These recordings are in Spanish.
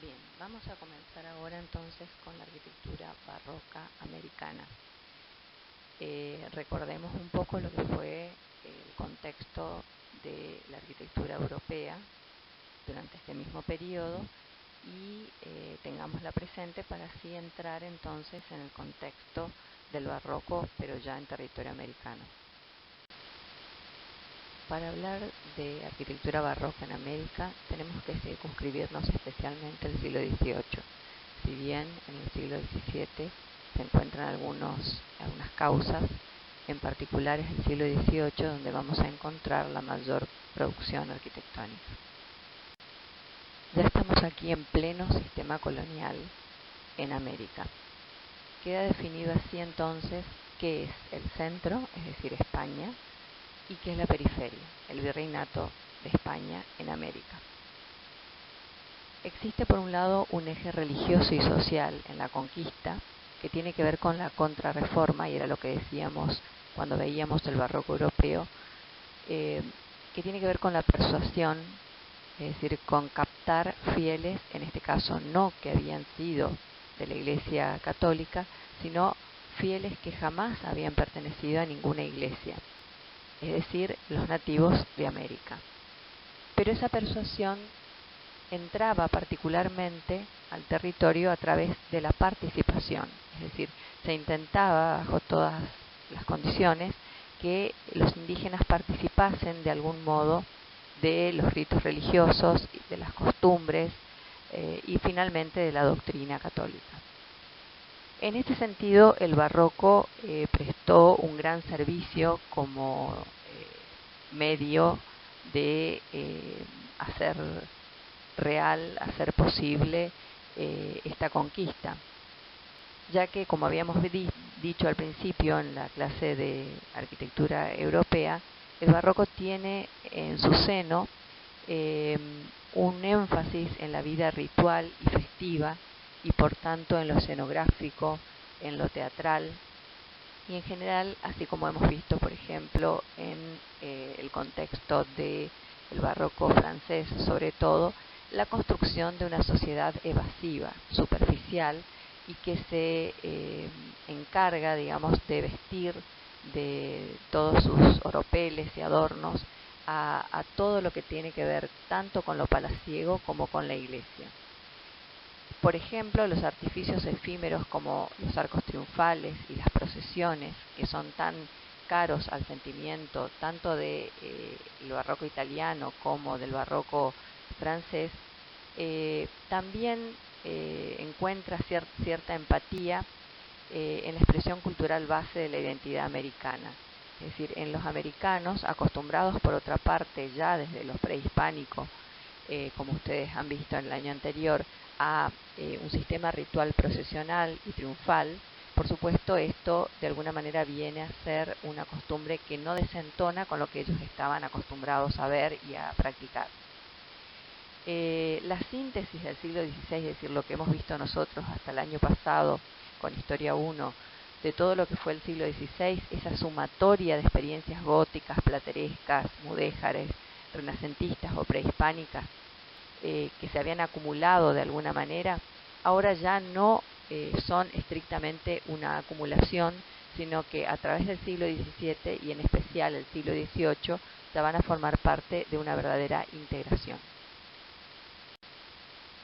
Bien, vamos a comenzar ahora entonces con la arquitectura barroca americana. Recordemos un poco lo que fue el contexto de la arquitectura europea durante este mismo periodo y tengámosla presente para así entrar entonces en el contexto del barroco, pero ya en territorio americano. Para hablar de arquitectura barroca en América tenemos que circunscribirnos especialmente al siglo XVIII. Si bien en el siglo XVII se encuentran algunas causas, en particular es el siglo XVIII donde vamos a encontrar la mayor producción arquitectónica. Ya estamos aquí en pleno sistema colonial en América. Queda definido así entonces qué es el centro, es decir, España, y qué es la periferia, el virreinato de España en América. Existe por un lado un eje religioso y social en la conquista que tiene que ver con la contrarreforma, y era lo que decíamos cuando veíamos el barroco europeo, que tiene que ver con la persuasión, es decir, con captar fieles, en este caso no que habían sido de la Iglesia Católica, sino fieles que jamás habían pertenecido a ninguna iglesia, es decir, los nativos de América. Pero esa persuasión entraba particularmente al territorio a través de la participación, es decir, se intentaba bajo todas las condiciones que los indígenas participasen de algún modo de los ritos religiosos, de las costumbres y finalmente de la doctrina católica. En este sentido, el barroco prestó un gran servicio como medio de hacer real, hacer posible esta conquista, ya que, como habíamos dicho al principio en la clase de arquitectura europea, el barroco tiene en su seno un énfasis en la vida ritual y festiva, y por tanto en lo escenográfico, en lo teatral y en general, así como hemos visto por ejemplo en el contexto del barroco francés, sobre todo la construcción de una sociedad evasiva, superficial, y que se encarga, digamos, de vestir de todos sus oropeles y adornos a todo lo que tiene que ver tanto con lo palaciego como con la iglesia. Por ejemplo, los artificios efímeros como los arcos triunfales y las procesiones, que son tan caros al sentimiento tanto del barroco italiano como del barroco francés, también encuentra cierta empatía en la expresión cultural base de la identidad americana. Es decir, en los americanos, acostumbrados por otra parte ya desde los prehispánicos, como ustedes han visto en el año anterior, a un sistema ritual procesional y triunfal, por supuesto esto de alguna manera viene a ser una costumbre que no desentona con lo que ellos estaban acostumbrados a ver y a practicar. La síntesis del siglo XVI, es decir, lo que hemos visto nosotros hasta el año pasado con Historia 1, de todo lo que fue el siglo XVI, esa sumatoria de experiencias góticas, platerescas, mudéjares, renacentistas o prehispánicas, que se habían acumulado de alguna manera, ahora ya no son estrictamente una acumulación, sino que a través del siglo XVII y en especial el siglo XVIII ya van a formar parte de una verdadera integración.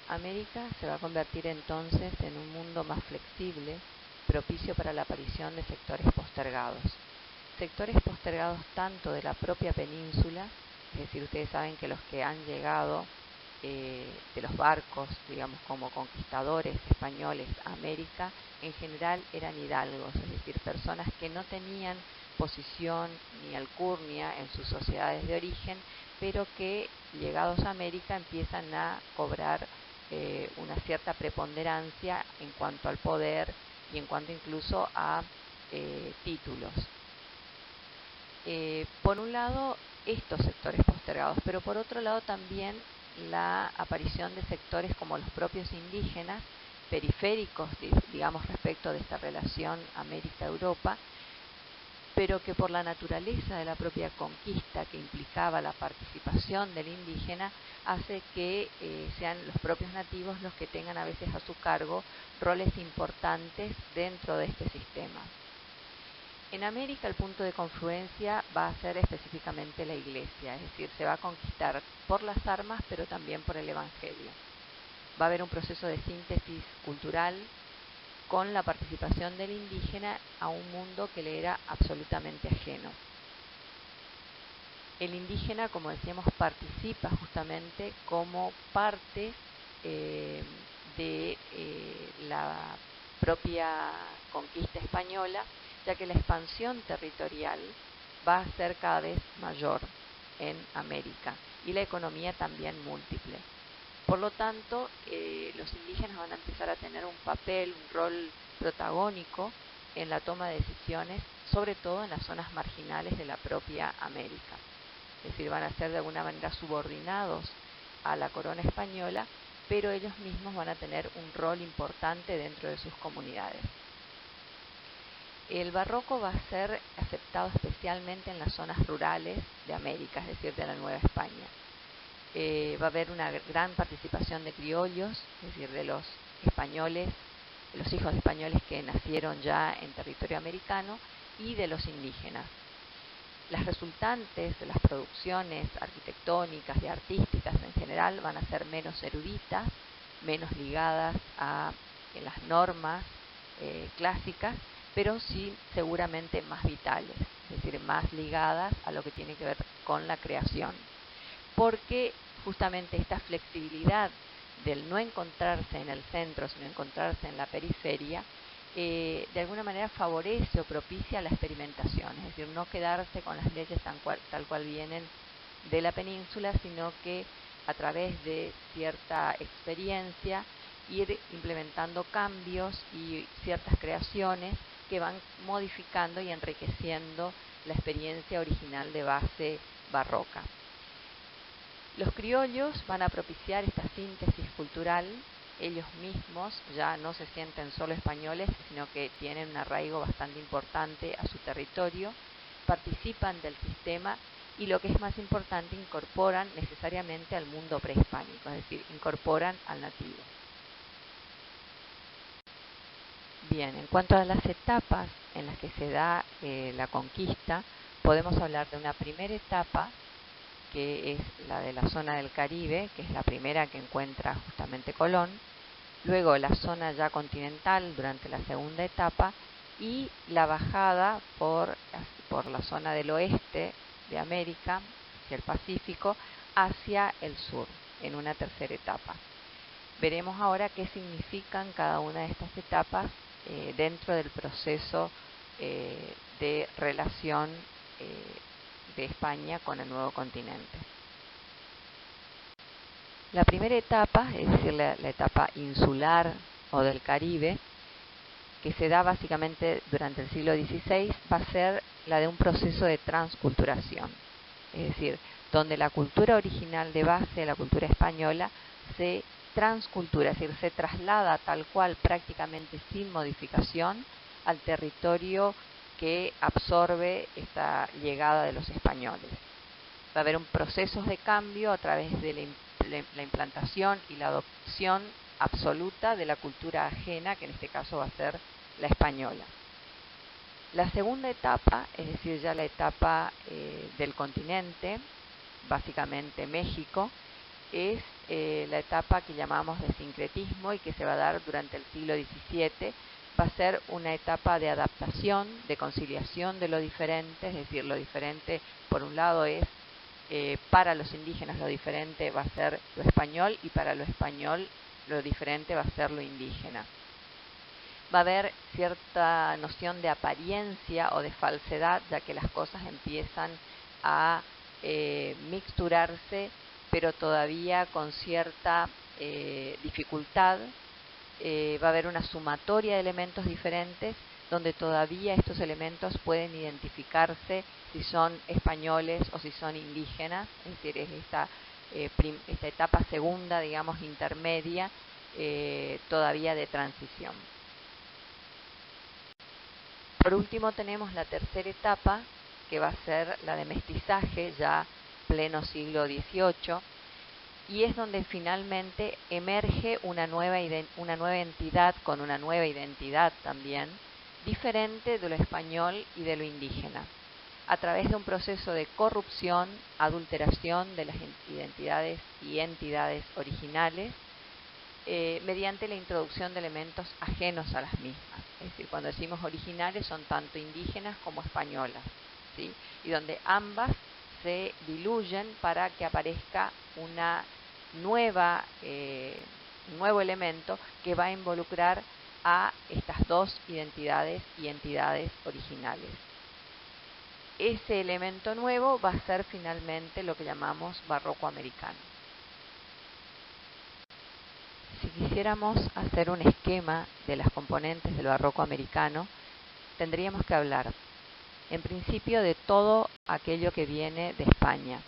América se va a convertir entonces en un mundo más flexible, propicio para la aparición de sectores postergados. Sectores postergados tanto de la propia península, es decir, ustedes saben que los que han llegado de los barcos, digamos, como conquistadores españoles a América, en general eran hidalgos, es decir, personas que no tenían posición ni alcurnia en sus sociedades de origen, pero que llegados a América empiezan a cobrar una cierta preponderancia en cuanto al poder y en cuanto incluso a títulos. Por un lado, estos sectores postergados, pero por otro lado también la aparición de sectores como los propios indígenas, periféricos, digamos, respecto de esta relación América-Europa, pero que por la naturaleza de la propia conquista, que implicaba la participación del indígena, hace que sean los propios nativos los que tengan a veces a su cargo roles importantes dentro de este sistema. En América el punto de confluencia va a ser específicamente la Iglesia, es decir, se va a conquistar por las armas, pero también por el Evangelio. Va a haber un proceso de síntesis cultural con la participación del indígena a un mundo que le era absolutamente ajeno. El indígena, como decíamos, participa justamente como parte de la propia conquista española, ya que la expansión territorial va a ser cada vez mayor en América y la economía también múltiple. Por lo tanto, los indígenas van a empezar a tener un papel, un rol protagónico en la toma de decisiones, sobre todo en las zonas marginales de la propia América. Es decir, van a ser de alguna manera subordinados a la corona española, pero ellos mismos van a tener un rol importante dentro de sus comunidades. El barroco va a ser aceptado especialmente en las zonas rurales de América, es decir, de la Nueva España. Va a haber una gran participación de criollos, es decir, de los españoles, de los hijos de españoles que nacieron ya en territorio americano, y de los indígenas. Las resultantes de las producciones arquitectónicas y artísticas en general van a ser menos eruditas, menos ligadas a las normas clásicas, pero sí seguramente más vitales, es decir, más ligadas a lo que tiene que ver con la creación. Porque justamente esta flexibilidad del no encontrarse en el centro, sino encontrarse en la periferia, de alguna manera favorece o propicia la experimentación, es decir, no quedarse con las leyes tal cual vienen de la península, sino que a través de cierta experiencia ir implementando cambios y ciertas creaciones que van modificando y enriqueciendo la experiencia original de base barroca. Los criollos van a propiciar esta síntesis cultural. Ellos mismos ya no se sienten solo españoles, sino que tienen un arraigo bastante importante a su territorio, participan del sistema y, lo que es más importante, incorporan necesariamente al mundo prehispánico, es decir, incorporan al nativo. Bien, en cuanto a las etapas en las que se da la conquista, podemos hablar de una primera etapa, que es la de la zona del Caribe, que es la primera que encuentra justamente Colón, luego la zona ya continental durante la segunda etapa y la bajada por la zona del oeste de América, hacia el Pacífico, hacia el sur, en una tercera etapa. Veremos ahora qué significan cada una de estas etapas dentro del proceso de relación de España con el nuevo continente. La primera etapa, es decir, la etapa insular o del Caribe, que se da básicamente durante el siglo XVI, va a ser la de un proceso de transculturación, es decir, donde la cultura original de base, la cultura española, se transcultura, es decir, se traslada tal cual, prácticamente sin modificación, al territorio que absorbe esta llegada de los españoles. Va a haber un proceso de cambio a través de la implantación y la adopción absoluta de la cultura ajena, que en este caso va a ser la española. La segunda etapa, es decir, ya la etapa del continente, básicamente México, es la etapa que llamamos de sincretismo y que se va a dar durante el siglo XVII. Va a ser una etapa de adaptación, de conciliación de lo diferente, es decir, lo diferente por un lado es para los indígenas lo diferente va a ser lo español y para lo español lo diferente va a ser lo indígena. Va a haber cierta noción de apariencia o de falsedad, ya que las cosas empiezan a mixturarse, pero todavía con cierta dificultad. Va a haber una sumatoria de elementos diferentes, donde todavía estos elementos pueden identificarse si son españoles o si son indígenas, es decir, es esta etapa segunda, digamos, intermedia, todavía de transición. por último tenemos la tercera etapa, que va a ser la de mestizaje, ya pleno siglo XVIII, y es donde finalmente emerge una nueva entidad con una nueva identidad también, diferente de lo español y de lo indígena, a través de un proceso de corrupción, adulteración de las identidades y entidades originales, mediante la introducción de elementos ajenos a las mismas. Es decir, cuando decimos originales son tanto indígenas como españolas, ¿sí? Y donde ambas se diluyen para que aparezca una nueva, un nuevo elemento que va a involucrar a estas dos identidades y entidades originales. Ese elemento nuevo va a ser finalmente lo que llamamos barroco americano. Si quisiéramos hacer un esquema de las componentes del barroco americano, tendríamos que hablar, en principio, de todo aquello que viene de España,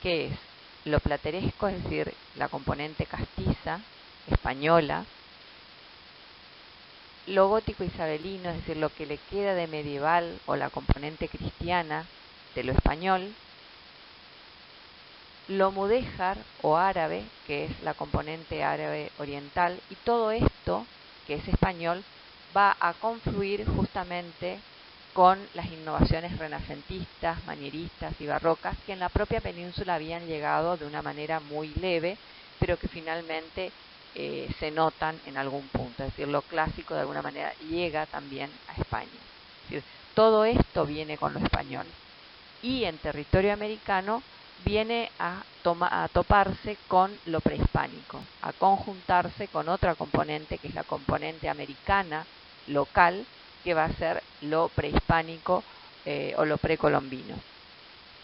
que es lo plateresco, es decir, la componente castiza, española, lo gótico isabelino, es decir, lo que le queda de medieval o la componente cristiana de lo español, lo mudéjar o árabe, que es la componente árabe oriental, y todo esto, que es español, va a confluir justamente con las innovaciones renacentistas, manieristas y barrocas que en la propia península habían llegado de una manera muy leve, pero que finalmente se notan en algún punto. Es decir, lo clásico de alguna manera llega también a España. Es decir, todo esto viene con lo español. Y en territorio americano viene a toparse con lo prehispánico, a conjuntarse con otra componente que es la componente americana local, que va a ser lo prehispánico o lo precolombino.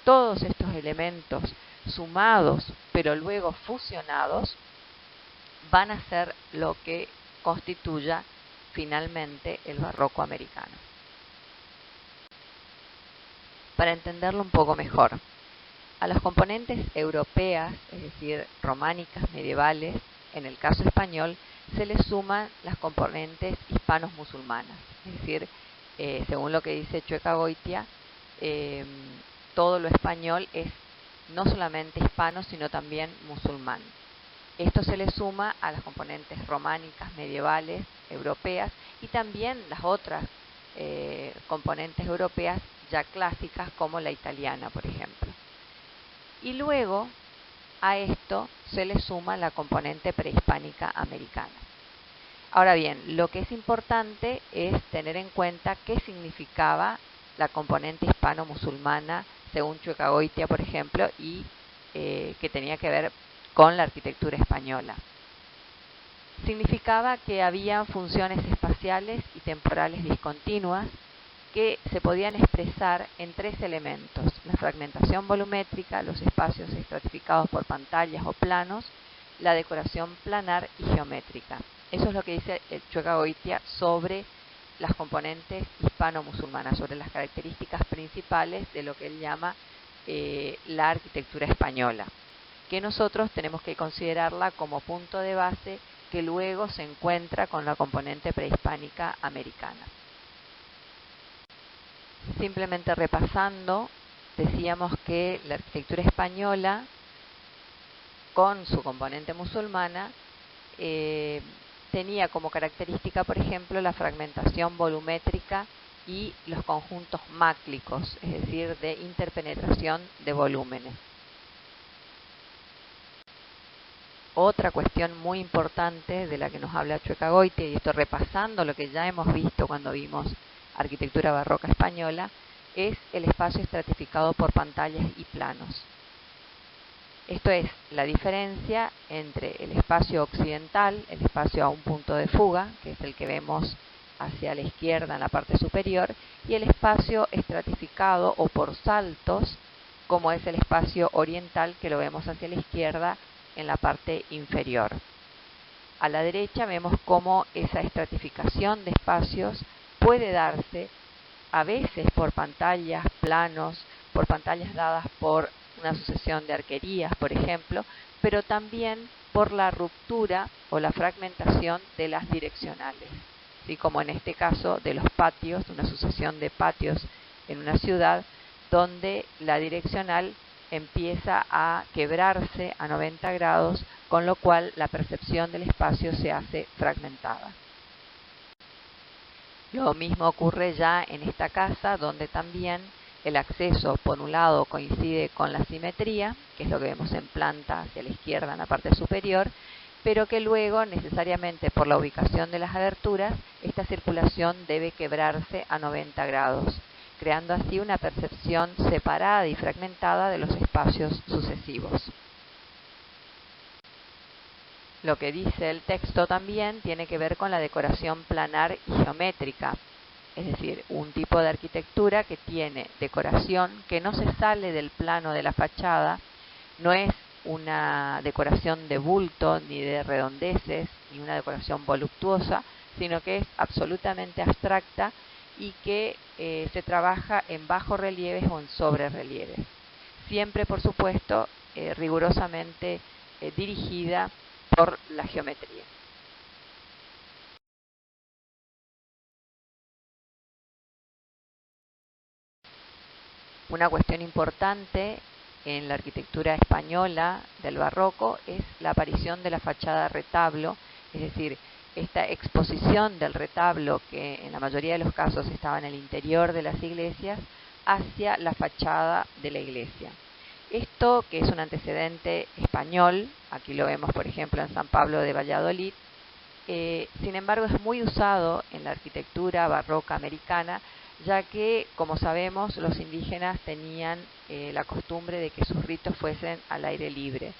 Todos estos elementos sumados, pero luego fusionados, van a ser lo que constituya finalmente el barroco americano. Para entenderlo un poco mejor, a las componentes europeas, es decir, románicas, medievales, en el caso español, se le suman las componentes hispanos-musulmanas. Es decir, según lo que dice Chueca Goitia, todo lo español es no solamente hispano, sino también musulmán. Esto se le suma a las componentes románicas, medievales, europeas, y también las otras componentes europeas ya clásicas, como la italiana, por ejemplo. Y luego a esto se le suma la componente prehispánica americana. Ahora bien, lo que es importante es tener en cuenta qué significaba la componente hispano-musulmana según Chueca Goitia, por ejemplo, y que tenía que ver con la arquitectura española. Significaba que había funciones espaciales y temporales discontinuas que se podían expresar en tres elementos: la fragmentación volumétrica, los espacios estratificados por pantallas o planos, la decoración planar y geométrica. Eso es lo que dice Chueca Goitia sobre las componentes hispano-musulmanas, sobre las características principales de lo que él llama la arquitectura española, que nosotros tenemos que considerarla como punto de base que luego se encuentra con la componente prehispánica americana. Simplemente repasando, decíamos que la arquitectura española, con su componente musulmana, tenía como característica, por ejemplo, la fragmentación volumétrica y los conjuntos máclicos, es decir, de interpenetración de volúmenes. Otra cuestión muy importante de la que nos habla Chueca Goitia, y esto repasando lo que ya hemos visto cuando vimos arquitectura barroca española, es el espacio estratificado por pantallas y planos. Esto es la diferencia entre el espacio occidental, el espacio a un punto de fuga, que es el que vemos hacia la izquierda en la parte superior, y el espacio estratificado o por saltos, como es el espacio oriental, que lo vemos hacia la izquierda en la parte inferior. A la derecha vemos cómo esa estratificación de espacios puede darse a veces por pantallas, planos, por pantallas dadas por una sucesión de arquerías, por ejemplo, pero también por la ruptura o la fragmentación de las direccionales. así como en este caso de los patios, una sucesión de patios en una ciudad, donde la direccional empieza a quebrarse a 90 grados, con lo cual la percepción del espacio se hace fragmentada. Lo mismo ocurre ya en esta casa, donde también el acceso, por un lado, coincide con la simetría, que es lo que vemos en planta hacia la izquierda en la parte superior, pero que luego, necesariamente por la ubicación de las aberturas, esta circulación debe quebrarse a 90 grados, creando así una percepción separada y fragmentada de los espacios sucesivos. Lo que dice el texto también tiene que ver con la decoración planar y geométrica, es decir, un tipo de arquitectura que tiene decoración que no se sale del plano de la fachada, no es una decoración de bulto, ni de redondeces, ni una decoración voluptuosa, sino que es absolutamente abstracta y que se trabaja en bajorrelieves o en sobrerrelieves. Siempre, por supuesto, rigurosamente dirigida por la geometría. Una cuestión importante en la arquitectura española del barroco es la aparición de la fachada retablo, es decir, esta exposición del retablo que en la mayoría de los casos estaba en el interior de las iglesias hacia la fachada de la iglesia. Esto, que es un antecedente español, aquí lo vemos por ejemplo en San Pablo de Valladolid, sin embargo es muy usado en la arquitectura barroca americana, ya que, como sabemos, los indígenas tenían la costumbre de que sus ritos fuesen al aire libre.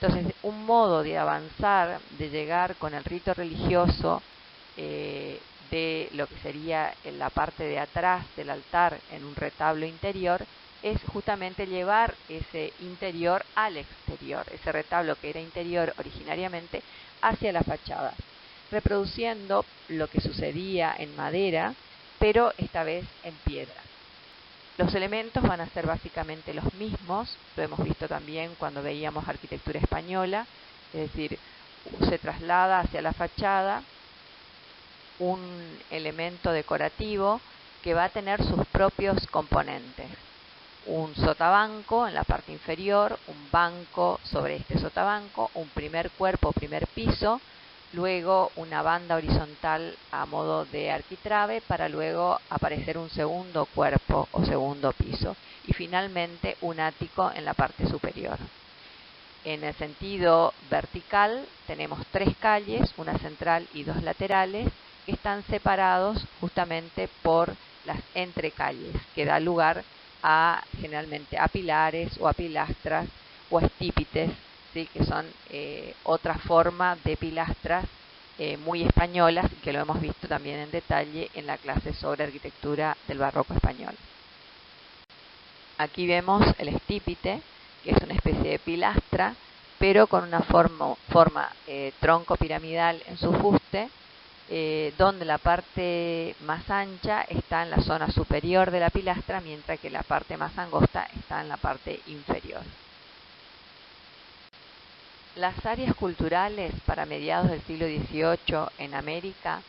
Entonces, un modo de avanzar, de llegar con el rito religioso de lo que sería en la parte de atrás del altar en un retablo interior, es justamente llevar ese interior al exterior, ese retablo que era interior originariamente, hacia la fachada, reproduciendo lo que sucedía en madera, pero esta vez en piedra. Los elementos van a ser básicamente los mismos, lo hemos visto también cuando veíamos arquitectura española, es decir, se traslada hacia la fachada un elemento decorativo que va a tener sus propios componentes. Un sotabanco en la parte inferior, un banco sobre este sotabanco, un primer cuerpo, primer piso, luego una banda horizontal a modo de arquitrabe para luego aparecer un segundo cuerpo o segundo piso y finalmente un ático en la parte superior. En el sentido vertical tenemos 3 calles, una central y 2 laterales, que están separados justamente por las entrecalles, que da lugar generalmente a pilares o a pilastras o a estípites, ¿sí? Que son otra forma de pilastras muy españolas, que lo hemos visto también en detalle en la clase sobre arquitectura del barroco español. Aquí vemos el estípite, que es una especie de pilastra, pero con una forma tronco piramidal en su fuste, donde la parte más ancha está en la zona superior de la pilastra, mientras que la parte más angosta está en la parte inferior. Las áreas culturales para mediados del siglo XVIII en América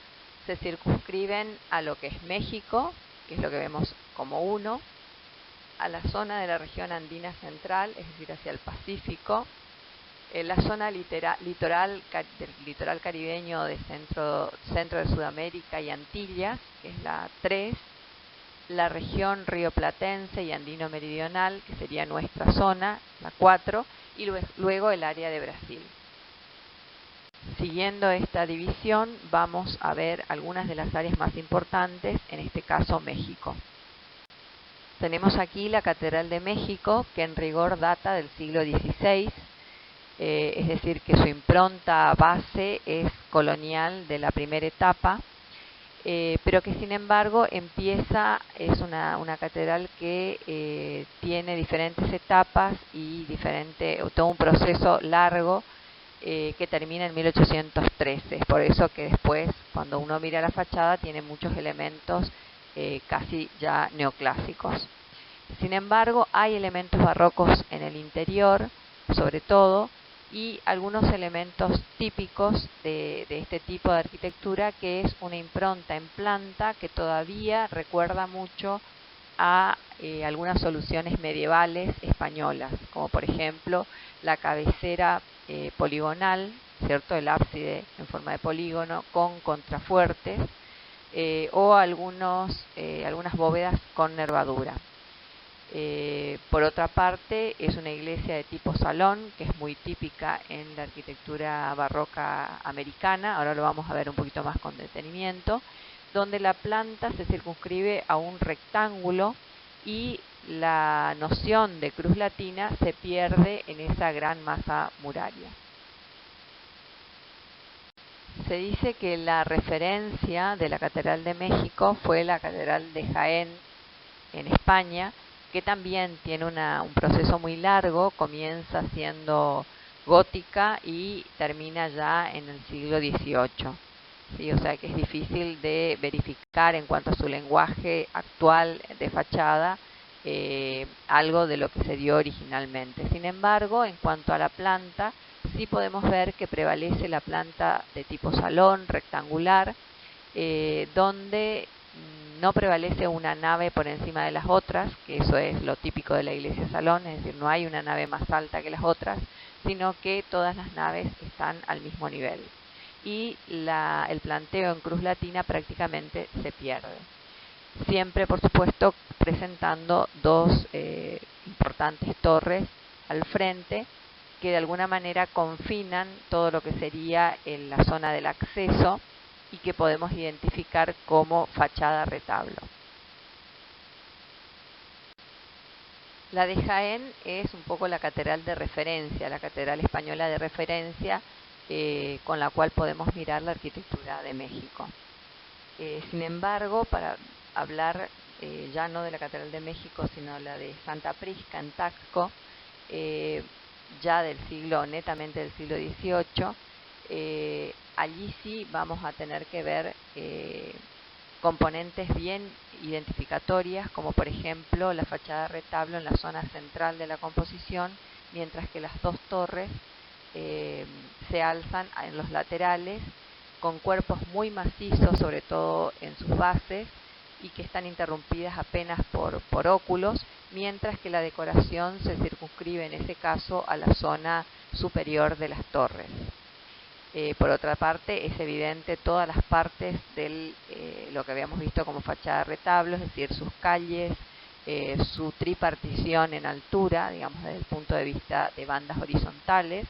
se circunscriben a lo que es México, que es lo que vemos como uno, a la zona de la región andina central, es decir, hacia el Pacífico, la zona del litoral caribeño de centro de Sudamérica y Antillas, que es la 3, la región rioplatense y andino meridional, que sería nuestra zona, la 4, y luego el área de Brasil. Siguiendo esta división, vamos a ver algunas de las áreas más importantes, en este caso México. Tenemos aquí la Catedral de México, que en rigor data del siglo XVI, es decir, que su impronta base es colonial de la primera etapa, pero que sin embargo es una catedral que tiene diferentes etapas y todo un proceso largo que termina en 1813. Es por eso que después, cuando uno mira la fachada, tiene muchos elementos casi ya neoclásicos. Sin embargo, hay elementos barrocos en el interior, sobre todo, y algunos elementos típicos de este tipo de arquitectura, que es una impronta en planta que todavía recuerda mucho a algunas soluciones medievales españolas, como por ejemplo la cabecera poligonal, ¿cierto? El ábside en forma de polígono con contrafuertes, o algunas bóvedas con nervadura. Por otra parte, es una iglesia de tipo salón, que es muy típica en la arquitectura barroca americana. Ahora lo vamos a ver un poquito más con detenimiento, donde la planta se circunscribe a un rectángulo y la noción de cruz latina se pierde en esa gran masa muraria. Se dice que la referencia de la Catedral de México fue la Catedral de Jaén en España, que también tiene un proceso muy largo, comienza siendo gótica y termina ya en el siglo XVIII. ¿Sí? O sea que es difícil de verificar en cuanto a su lenguaje actual de fachada algo de lo que se dio originalmente. Sin embargo, en cuanto a la planta, sí podemos ver que prevalece la planta de tipo salón, rectangular, donde no prevalece una nave por encima de las otras, que eso es lo típico de la iglesia salón, es decir, no hay una nave más alta que las otras, sino que todas las naves están al mismo nivel. Y el planteo en cruz latina prácticamente se pierde. Siempre, por supuesto, presentando dos importantes torres al frente, que de alguna manera confinan todo lo que sería en la zona del acceso y que podemos identificar como fachada retablo. La de Jaén es un poco la catedral de referencia, la catedral española de referencia, con la cual podemos mirar la arquitectura de México. Sin embargo, para hablar ya no de la Catedral de México, sino la de Santa Prisca en Taxco, ya netamente del siglo XVIII, allí sí vamos a tener que ver componentes bien identificatorias, como por ejemplo la fachada retablo en la zona central de la composición, mientras que las dos torres se alzan en los laterales con cuerpos muy macizos, sobre todo en sus bases, y que están interrumpidas apenas por óculos, mientras que la decoración se circunscribe en ese caso a la zona superior de las torres. Por otra parte, es evidente todas las partes de lo que habíamos visto como fachada retablo, es decir, sus calles, su tripartición en altura, digamos desde el punto de vista de bandas horizontales,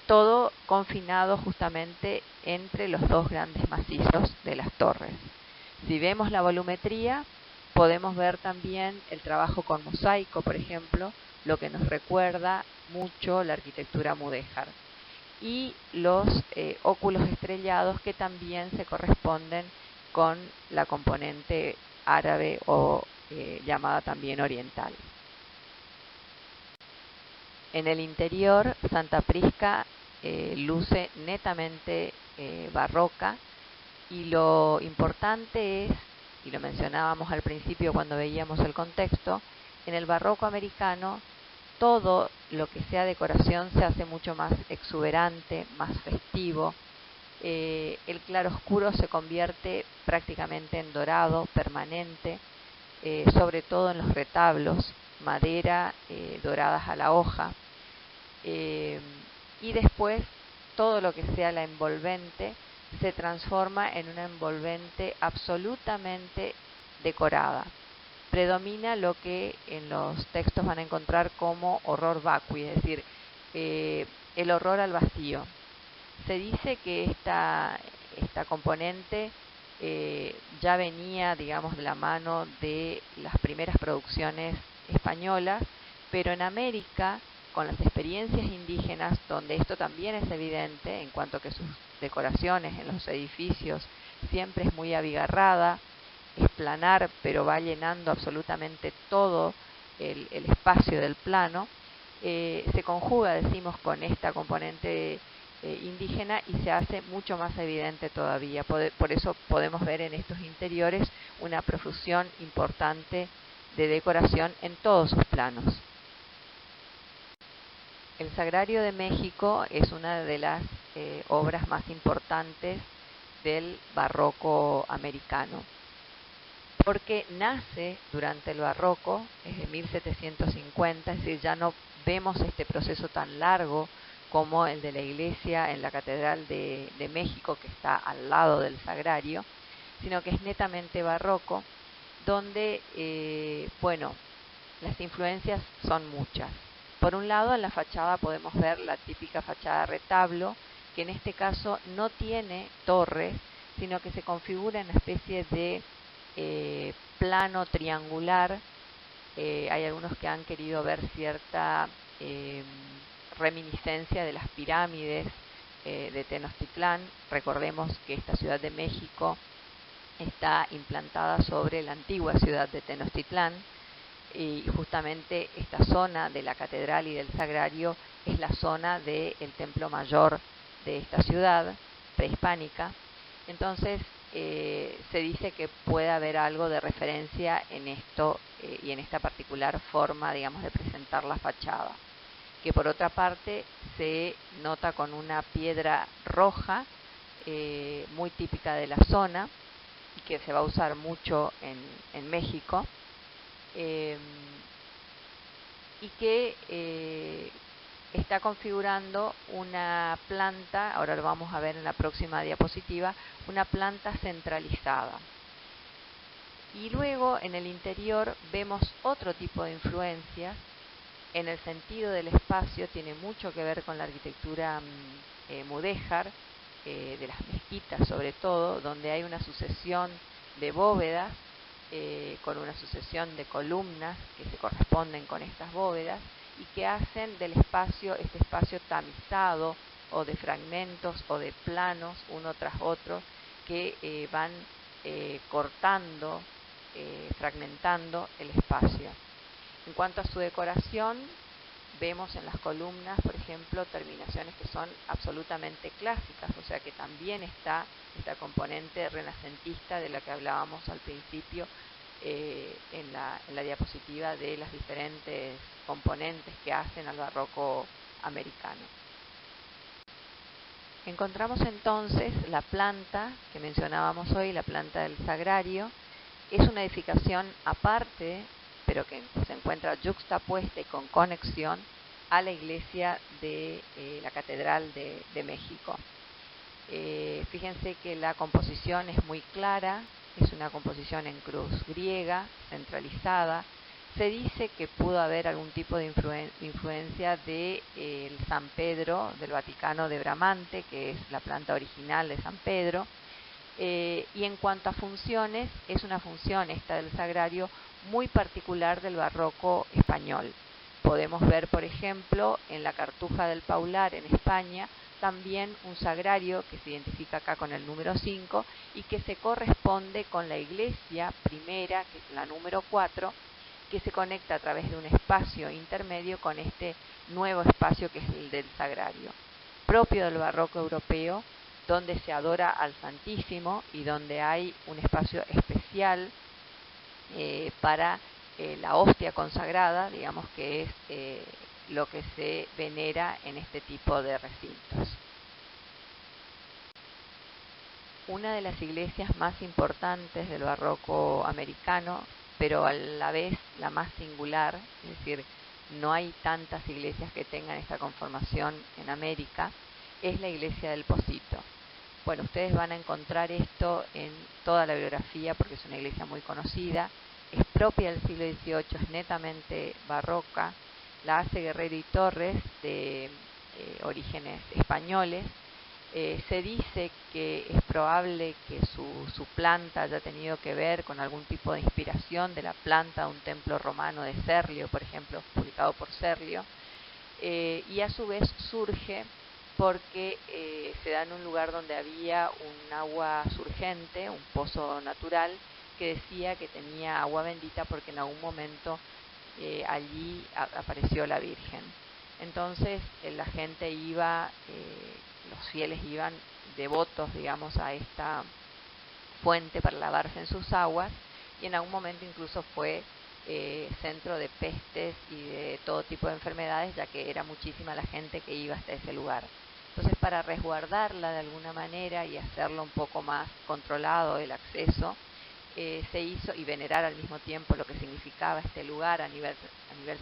todo confinado justamente entre los dos grandes macizos de las torres. Si vemos la volumetría, podemos ver también el trabajo con mosaico, por ejemplo, lo que nos recuerda mucho la arquitectura mudéjar, y los óculos estrellados, que también se corresponden con la componente árabe o llamada también oriental. En el interior, Santa Prisca luce netamente barroca, y lo importante es, y lo mencionábamos al principio cuando veíamos el contexto, en el barroco americano todo lo que sea decoración se hace mucho más exuberante, más festivo. El claroscuro se convierte prácticamente en dorado permanente, sobre todo en los retablos, madera doradas a la hoja. Y después todo lo que sea la envolvente se transforma en una envolvente absolutamente decorada. Predomina lo que en los textos van a encontrar como horror vacui, es decir, el horror al vacío. Se dice que esta componente ya venía, digamos, de la mano de las primeras producciones españolas, pero en América, con las experiencias indígenas, donde esto también es evidente, en cuanto que sus decoraciones en los edificios siempre es muy abigarrada, es planar, pero va llenando absolutamente todo el espacio del plano, se conjuga, decimos, con esta componente indígena, y se hace mucho más evidente todavía. Por eso podemos ver en estos interiores una profusión importante de decoración en todos sus planos. El Sagrario de México es una de las obras más importantes del barroco americano, porque nace durante el barroco, es de 1750, es decir, ya no vemos este proceso tan largo como el de la iglesia en la Catedral de México, que está al lado del Sagrario, sino que es netamente barroco, donde, bueno, las influencias son muchas. Por un lado, en la fachada podemos ver la típica fachada retablo, que en este caso no tiene torres, sino que se configura en una especie de plano triangular. Hay algunos que han querido ver cierta reminiscencia de las pirámides de Tenochtitlán. Recordemos que esta Ciudad de México está implantada sobre la antigua ciudad de Tenochtitlán, y justamente esta zona de la catedral y del sagrario es la zona del templo mayor de esta ciudad prehispánica. Entonces se dice que puede haber algo de referencia en esto y en esta particular forma, digamos, de presentar la fachada, que por otra parte se nota con una piedra roja muy típica de la zona y que se va a usar mucho en México. Y que está configurando una planta, ahora lo vamos a ver en la próxima diapositiva, una planta centralizada. Y luego en el interior vemos otro tipo de influencias. En el sentido del espacio tiene mucho que ver con la arquitectura mudéjar, de las mezquitas sobre todo, donde hay una sucesión de bóvedas, con una sucesión de columnas que se corresponden con estas bóvedas y que hacen del espacio, este espacio tamizado o de fragmentos o de planos uno tras otro que van cortando, fragmentando el espacio. En cuanto a su decoración, vemos en las columnas, por ejemplo, terminaciones que son absolutamente clásicas, o sea que también está esta componente renacentista de la que hablábamos al principio en la diapositiva de las diferentes componentes que hacen al barroco americano. Encontramos entonces la planta que mencionábamos hoy, la planta del Sagrario. Es una edificación aparte, pero que se encuentra yuxtapuesta y con conexión a la iglesia de la Catedral de México. Fíjense que la composición es muy clara, es una composición en cruz griega, centralizada. Se dice que pudo haber algún tipo de influencia de el San Pedro del Vaticano de Bramante, que es la planta original de San Pedro. Y en cuanto a funciones, es una función esta del sagrario muy particular del barroco español. Podemos ver, por ejemplo, en la Cartuja del Paular en España, también un sagrario que se identifica acá con el número 5 y que se corresponde con la iglesia primera, que es la número 4, que se conecta a través de un espacio intermedio con este nuevo espacio que es el del sagrario, propio del barroco europeo, donde se adora al Santísimo y donde hay un espacio especial para la hostia consagrada, digamos que es lo que se venera en este tipo de recintos. Una de las iglesias más importantes del barroco americano, pero a la vez la más singular, es decir, no hay tantas iglesias que tengan esta conformación en América, es la iglesia del Pocito. Bueno, ustedes van a encontrar esto en toda la bibliografía porque es una iglesia muy conocida, es propia del siglo XVIII, es netamente barroca, la hace Guerrero y Torres, de orígenes españoles. Se dice que es probable que su planta haya tenido que ver con algún tipo de inspiración de la planta de un templo romano de Serlio, por ejemplo, publicado por Serlio, y a su vez surge porque se da en un lugar donde había un agua surgente, un pozo natural, que decía que tenía agua bendita porque en algún momento allí apareció la Virgen. Entonces la gente iba, los fieles iban devotos, digamos, a esta fuente para lavarse en sus aguas, y en algún momento incluso fue centro de pestes y de todo tipo de enfermedades, ya que era muchísima la gente que iba hasta ese lugar. Entonces, para resguardarla de alguna manera y hacerlo un poco más controlado el acceso, se hizo, y venerar al mismo tiempo lo que significaba este lugar a nivel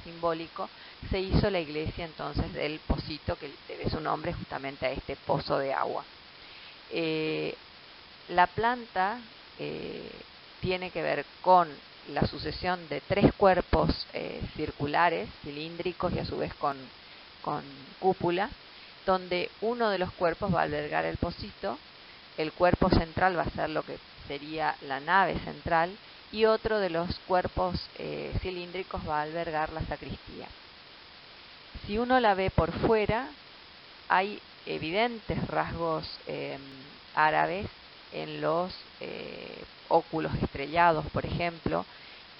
simbólico, se hizo la iglesia entonces del Pocito, que debe su nombre justamente a este pozo de agua. La planta tiene que ver con la sucesión de 3 cuerpos circulares, cilíndricos y a su vez con cúpula, donde uno de los cuerpos va a albergar el pocito, el cuerpo central va a ser lo que sería la nave central, y otro de los cuerpos cilíndricos va a albergar la sacristía. Si uno la ve por fuera, hay evidentes rasgos árabes en los óculos estrellados, por ejemplo,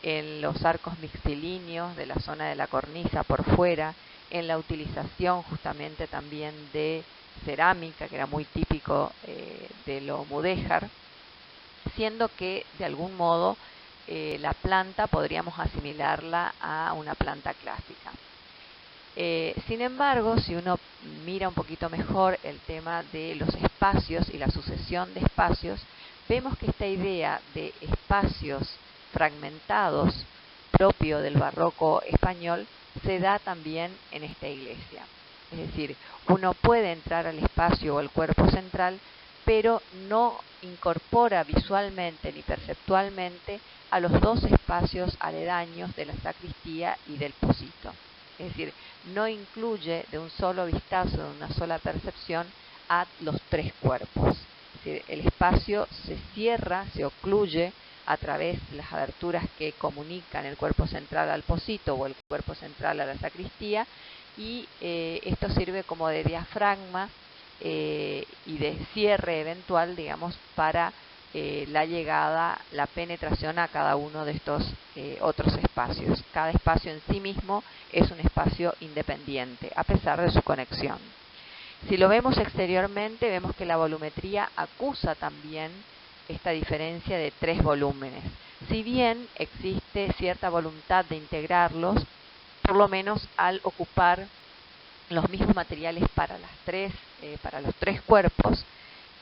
en los arcos mixtilíneos de la zona de la cornisa por fuera, en la utilización justamente también de cerámica, que era muy típico de lo mudéjar, siendo que de algún modo la planta podríamos asimilarla a una planta clásica. Sin embargo, si uno mira un poquito mejor el tema de los espacios y la sucesión de espacios, vemos que esta idea de espacios fragmentados propio del barroco español se da también en esta iglesia. Es decir, uno puede entrar al espacio o al cuerpo central, pero no incorpora visualmente ni perceptualmente a los 2 espacios aledaños de la sacristía y del pocito. Es decir, no incluye de un solo vistazo, de una sola percepción, a los 3 cuerpos. Es decir, el espacio se cierra, se ocluye a través de las aberturas que comunican el cuerpo central al pocito o el cuerpo central a la sacristía, y esto sirve como de diafragma y de cierre eventual, digamos, para la llegada, la penetración a cada uno de estos otros espacios. Cada espacio en sí mismo es un espacio independiente, a pesar de su conexión. Si lo vemos exteriormente, vemos que la volumetría acusa también esta diferencia de 3 volúmenes. Si bien existe cierta voluntad de integrarlos, por lo menos al ocupar los mismos materiales para los 3 cuerpos,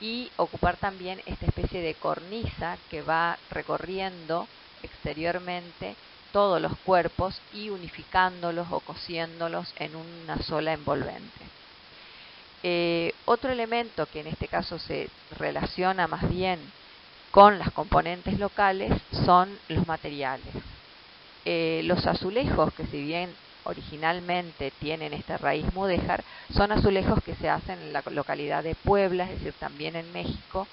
y ocupar también esta especie de cornisa que va recorriendo exteriormente todos los cuerpos y unificándolos o cosiéndolos en una sola envolvente. Otro elemento que en este caso se relaciona más bien con las componentes locales son los materiales. Los azulejos, que si bien originalmente tienen esta raíz mudéjar, son azulejos que se hacen en la localidad de Puebla, es decir, también en México,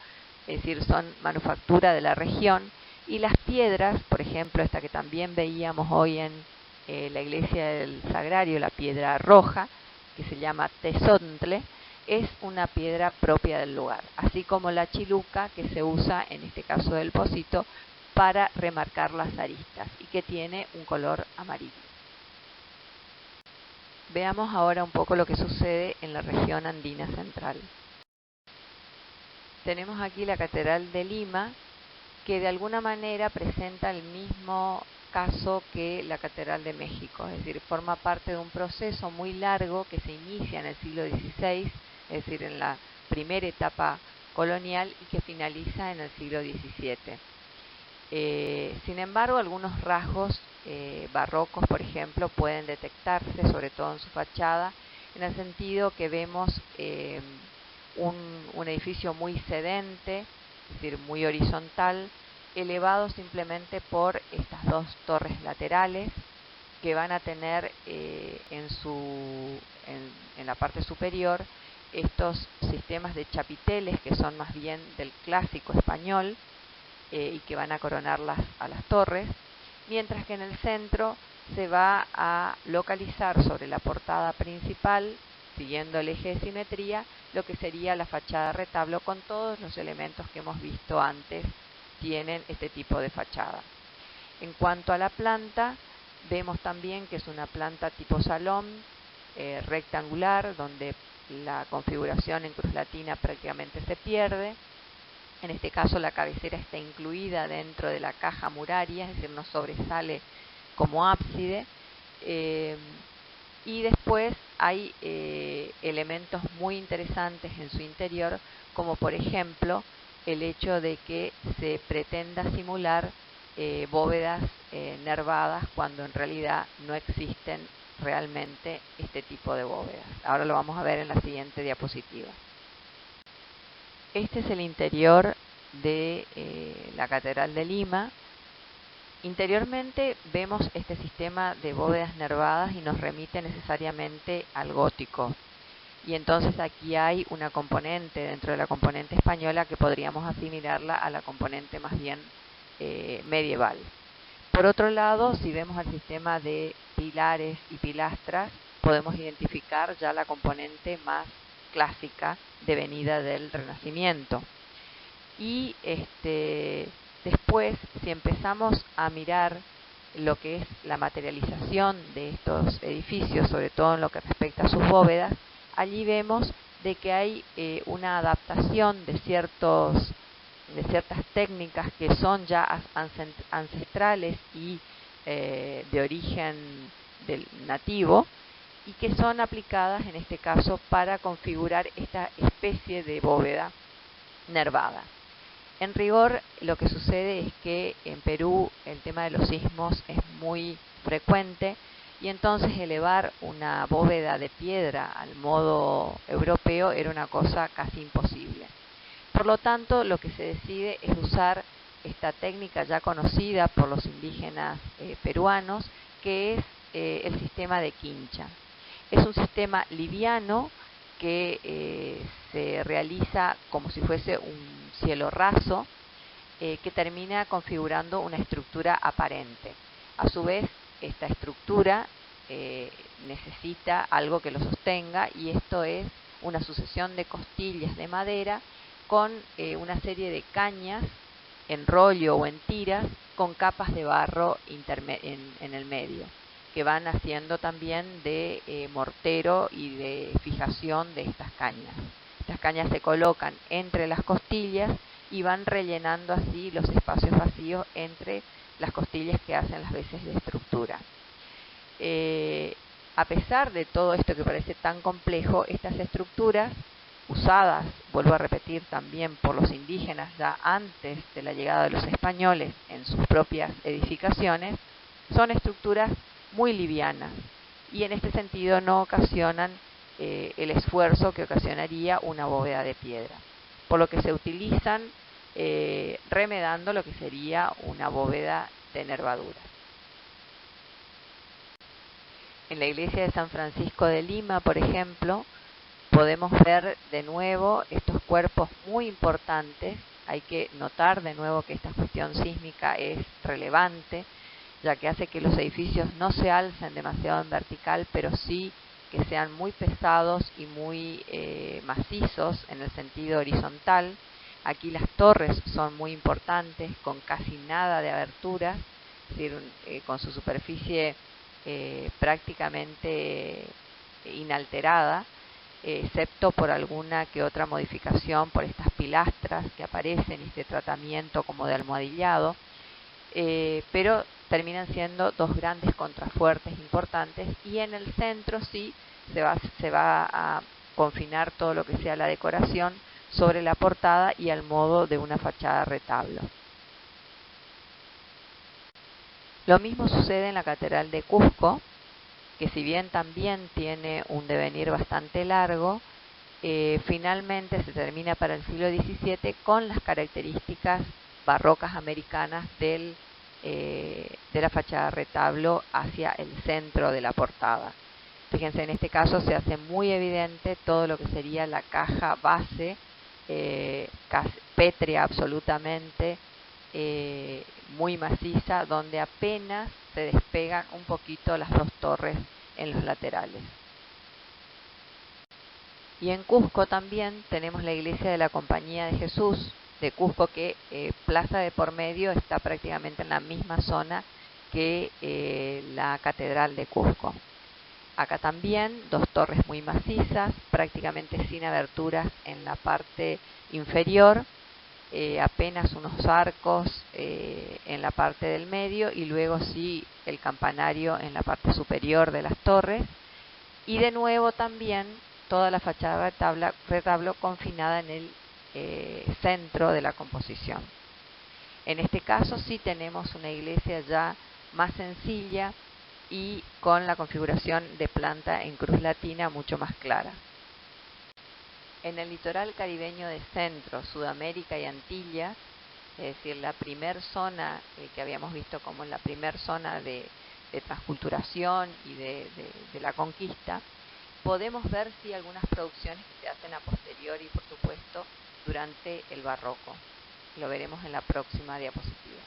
es decir, son manufactura de la región, y las piedras, por ejemplo, esta que también veíamos hoy en la iglesia del Sagrario, la piedra roja, que se llama tezontle, es una piedra propia del lugar, así como la chiluca, que se usa en este caso del pocito para remarcar las aristas y que tiene un color amarillo. Veamos ahora un poco lo que sucede en la región andina central. Tenemos aquí la Catedral de Lima, que de alguna manera presenta el mismo caso que la Catedral de México, es decir, forma parte de un proceso muy largo que se inicia en el siglo XVI, es decir, en la primera etapa colonial, y que finaliza en el siglo XVII. Sin embargo, algunos rasgos barrocos, por ejemplo, pueden detectarse, sobre todo en su fachada, en el sentido que vemos un edificio muy sedente, es decir, muy horizontal, elevado simplemente por estas 2 torres laterales que van a tener en la parte superior estos sistemas de chapiteles que son más bien del clásico español, y que van a coronar a las torres, mientras que en el centro se va a localizar sobre la portada principal, siguiendo el eje de simetría, lo que sería la fachada retablo, con todos los elementos que hemos visto antes tienen este tipo de fachada. En cuanto a la planta, vemos también que es una planta tipo salón, rectangular, donde la configuración en cruz latina prácticamente se pierde. En este caso la cabecera está incluida dentro de la caja muraria, es decir, no sobresale como ábside. Y después hay elementos muy interesantes en su interior, como por ejemplo el hecho de que se pretenda simular bóvedas nervadas cuando en realidad no existen realmente este tipo de bóvedas. Ahora lo vamos a ver en la siguiente diapositiva. Este es el interior de la Catedral de Lima. Interiormente vemos este sistema de bóvedas nervadas y nos remite necesariamente al gótico. Y entonces aquí hay una componente dentro de la componente española que podríamos asimilarla a la componente más bien medieval. Por otro lado, si vemos el sistema de pilares y pilastras, podemos identificar ya la componente más clásica devenida del Renacimiento. Y después, si empezamos a mirar lo que es la materialización de estos edificios, sobre todo en lo que respecta a sus bóvedas, allí vemos de que hay una adaptación de ciertas técnicas que son ya ancestrales y de origen nativo, y que son aplicadas en este caso para configurar esta especie de bóveda nervada. En rigor, lo que sucede es que en Perú el tema de los sismos es muy frecuente, y entonces elevar una bóveda de piedra al modo europeo era una cosa casi imposible. Por lo tanto, lo que se decide es usar esta técnica ya conocida por los indígenas peruanos, que es el sistema de quincha. Es un sistema liviano que se realiza como si fuese un cielo raso, que termina configurando una estructura aparente. A su vez, esta estructura necesita algo que lo sostenga, y esto es una sucesión de costillas de madera con una serie de cañas en rollo o en tiras con capas de barro en el medio, que van haciendo también de mortero y de fijación de estas cañas. Estas cañas se colocan entre las costillas y van rellenando así los espacios vacíos entre las costillas que hacen las veces de estructura. A pesar de todo esto que parece tan complejo, estas estructuras, usadas, vuelvo a repetir, también por los indígenas ya antes de la llegada de los españoles en sus propias edificaciones, son estructuras muy livianas, y en este sentido no ocasionan el esfuerzo que ocasionaría una bóveda de piedra, por lo que se utilizan remedando lo que sería una bóveda de nervadura. En la iglesia de San Francisco de Lima, por ejemplo, podemos ver de nuevo estos cuerpos muy importantes. Hay que notar de nuevo que esta cuestión sísmica es relevante, ya que hace que los edificios no se alcen demasiado en vertical, pero sí que sean muy pesados y muy macizos en el sentido horizontal. Aquí las torres son muy importantes, con casi nada de aberturas, es decir, con su superficie prácticamente inalterada, excepto por alguna que otra modificación por estas pilastras que aparecen y este tratamiento como de almohadillado, pero terminan siendo dos grandes contrafuertes importantes, y en el centro sí se va a confinar todo lo que sea la decoración sobre la portada y al modo de una fachada retablo. Lo mismo sucede en la Catedral de Cusco, que si bien también tiene un devenir bastante largo, finalmente se termina para el siglo XVII con las características barrocas americanas de la fachada retablo hacia el centro de la portada. Fíjense, en este caso se hace muy evidente todo lo que sería la caja base, pétrea absolutamente, muy maciza, donde apenas se despegan un poquito las dos torres en los laterales. Y en Cusco también tenemos la iglesia de la Compañía de Jesús de Cusco, que plaza de por medio está prácticamente en la misma zona que la Catedral de Cusco. Acá también dos torres muy macizas, prácticamente sin aberturas en la parte inferior, apenas unos arcos en la parte del medio y luego sí el campanario en la parte superior de las torres, y de nuevo también toda la fachada retablo confinada en el centro de la composición. En este caso sí tenemos una iglesia ya más sencilla y con la configuración de planta en cruz latina mucho más clara. En el litoral caribeño de Centro, Sudamérica y Antillas, es decir, la primer zona que habíamos visto como la primer zona de transculturación y de la conquista, podemos ver sí algunas producciones que se hacen a posteriori, por supuesto, durante el barroco. Lo veremos en la próxima diapositiva.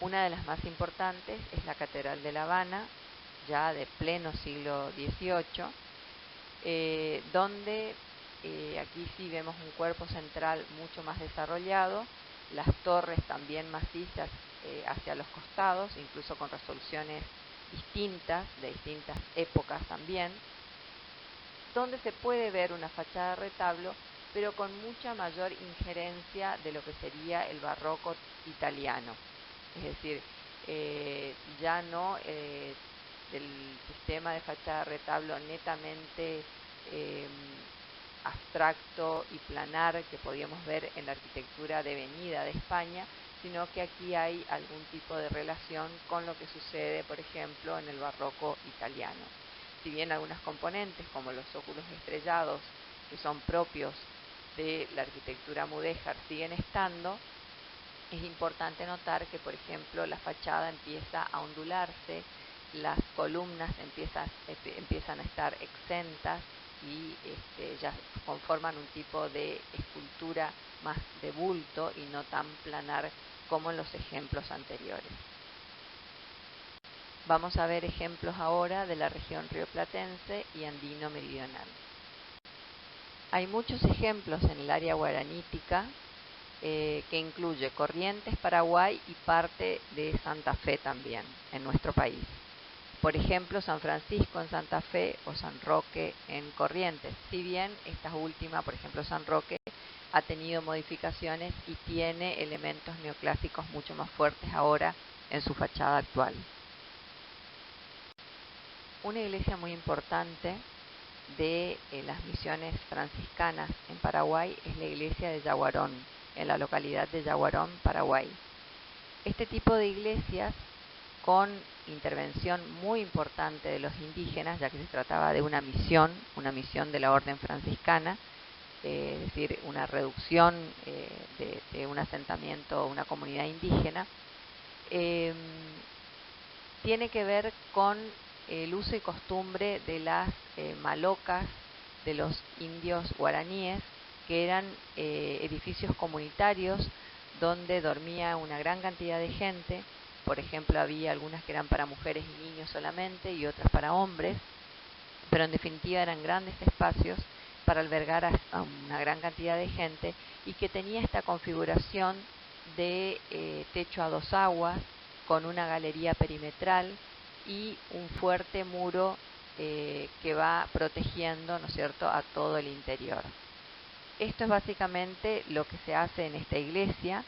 Una de las más importantes es la Catedral de La Habana, ya de pleno siglo XVIII, donde aquí sí vemos un cuerpo central mucho más desarrollado, las torres también macizas hacia los costados, incluso con resoluciones distintas, de distintas épocas también, donde se puede ver una fachada de retablo, pero con mucha mayor injerencia de lo que sería el barroco italiano. Es decir, ya no el sistema de fachada de retablo netamente abstracto y planar que podíamos ver en la arquitectura devenida de España, sino que aquí hay algún tipo de relación con lo que sucede, por ejemplo, en el barroco italiano. Si bien algunas componentes, como los óculos estrellados, que son propios de la arquitectura mudéjar, siguen estando, es importante notar que, por ejemplo, la fachada empieza a ondularse, las columnas empiezan a estar exentas y ya conforman un tipo de escultura más de bulto y no tan planar como en los ejemplos anteriores. Vamos a ver ejemplos ahora de la región rioplatense y andino meridional. Hay muchos ejemplos en el área guaranítica que incluye Corrientes, Paraguay y parte de Santa Fe también en nuestro país. Por ejemplo, San Francisco en Santa Fe o San Roque en Corrientes. Si bien esta última, por ejemplo San Roque, ha tenido modificaciones y tiene elementos neoclásicos mucho más fuertes ahora en su fachada actual. Una iglesia muy importante de las misiones franciscanas en Paraguay es la iglesia de Yaguarón, en la localidad de Yaguarón, Paraguay. Este tipo de iglesias, con intervención muy importante de los indígenas, ya que se trataba de una misión de la orden franciscana, es decir, una reducción de un asentamiento, una comunidad indígena, tiene que ver con el uso y costumbre de las malocas de los indios guaraníes, que eran edificios comunitarios donde dormía una gran cantidad de gente. Por ejemplo, había algunas que eran para mujeres y niños solamente y otras para hombres, pero en definitiva eran grandes espacios para albergar a una gran cantidad de gente y que tenía esta configuración de techo a dos aguas, con una galería perimetral y un fuerte muro que va protegiendo, ¿no es cierto?, a todo el interior. Esto es básicamente lo que se hace en esta iglesia.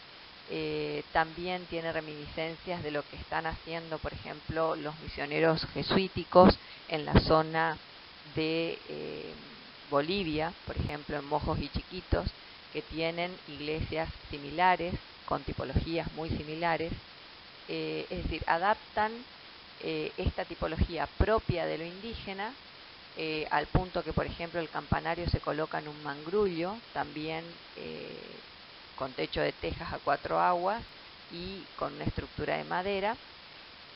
También tiene reminiscencias de lo que están haciendo, por ejemplo, los misioneros jesuíticos en la zona de Bolivia, por ejemplo, en Mojos y Chiquitos, que tienen iglesias similares, con tipologías muy similares. Es decir, adaptan esta tipología propia de lo indígena, al punto que, por ejemplo, el campanario se coloca en un mangrullo, también con techo de tejas a cuatro aguas y con una estructura de madera,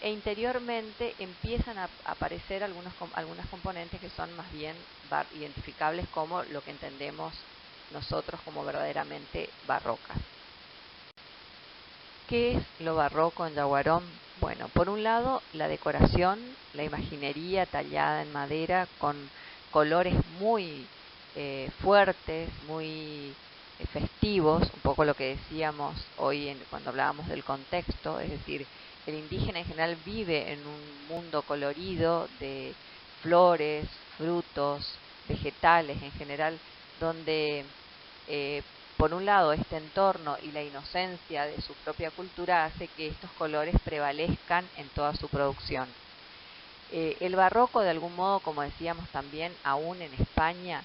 e interiormente empiezan a aparecer algunas componentes que son más bien identificables como lo que entendemos nosotros como verdaderamente barrocas. ¿Qué es lo barroco en Yaguarón? Bueno, por un lado, la decoración, la imaginería tallada en madera con colores muy fuertes, muy festivos, un poco lo que decíamos hoy cuando hablábamos del contexto, es decir, el indígena en general vive en un mundo colorido de flores, frutos, vegetales en general, donde por un lado, este entorno y la inocencia de su propia cultura hace que estos colores prevalezcan en toda su producción. El barroco, de algún modo, como decíamos también, aún en España,